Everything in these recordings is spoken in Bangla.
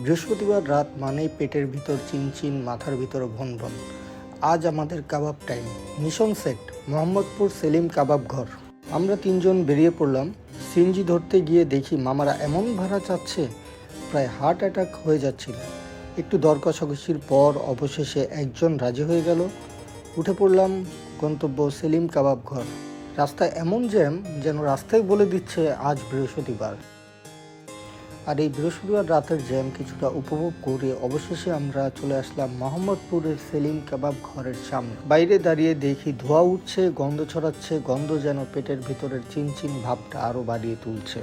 বৃহস্পতিবার রাত মানেই পেটের ভিতর চিনচিন, মাথার ভিতর ভনভন। আজ আমাদের কাবাব time. Mission set, Mohammadpur Selim কাবাব ঘর। আমরা তিনজন বেরিয়ে পড়লাম। সিএনজি ধরতে গিয়ে দেখি মামারা এমন ভাড়া চাচ্ছে, প্রায় হার্ট অ্যাটাক হয়ে যাচ্ছিল। একটু দর কষাকষির পর অবশেষে একজন রাজি হয়ে গেল। উঠে পড়লাম। গন্তব্য সেলিম কাবাব ঘর। রাস্তায় এমন জ্যাম যেন রাস্তায় বলে দিচ্ছে আজ বৃহস্পতিবার। আর এই বৃহস্পতিবার রাতের জ্যাম কিছুটা উপভোগ করে অবশেষে আমরা চলে আসলাম মোহাম্মদপুরের সেলিম কাবাব ঘরের সামনে। বাইরে দাঁড়িয়ে দেখি ধোঁয়া উঠছে, গন্ধ ছড়াচ্ছে। গন্ধ যেন পেটের ভিতরের চিনচিন ভাবটা আরও বাড়িয়ে তুলছে।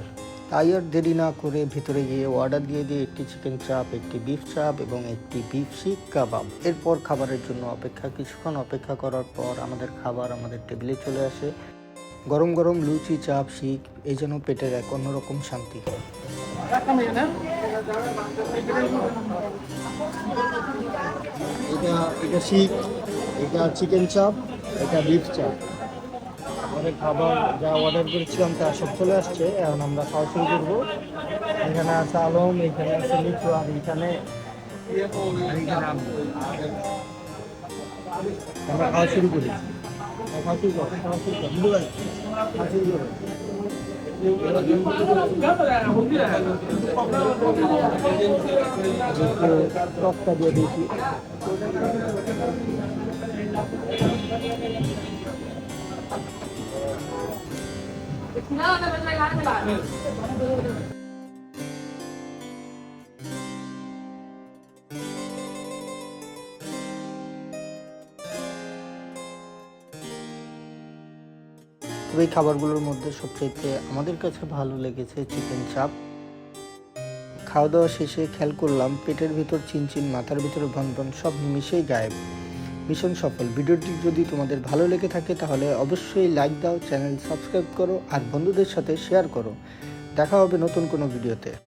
তাই আর দেরি না করে ভিতরে গিয়ে অর্ডার দিয়ে একটি চিকেন চাপ, একটি বিফ চাপ এবং একটি বিফ শিক কাবাব। এরপর খাবারের জন্য কিছুক্ষণ অপেক্ষা করার পর আমাদের খাবার আমাদের টেবিলে চলে আসে। গরম গরম লুচি, চাপ, শিক, এই যেন পেটের এক অন্যরকম শান্তি। এটা শিক, এটা চিকেন চাপ, এটা বিফ চাপ। আমাদের খাবার যা অর্ডার করেছিলাম তা সব চলে আসছে। এখন আমরা খাওয়া শুরু করবো। এখানে আছে আলম, এখানে আছে লিচু, আর এখানে আমরা খাওয়া শুরু করি। টকটা দিয়ে দিয়েছি। তবে এই খাবারগুলোর মধ্যে সবচেয়ে আমাদের কাছে ভালো লেগেছে চিকেন চাপ। খাওয়া দাওয়া শেষে খেয়াল করলাম পেটের ভিতর চিনচিন, মাথার ভিতরে ভনভন সব নিমিশেই গায়েব। মিশন সফল। ভিডিওটি যদি তোমাদের ভালো লেগে থাকে তাহলে অবশ্যই লাইক দাও, চ্যানেল সাবস্ক্রাইব করো আর বন্ধুদের সাথে শেয়ার করো। দেখা হবে নতুন কোনো ভিডিওতে।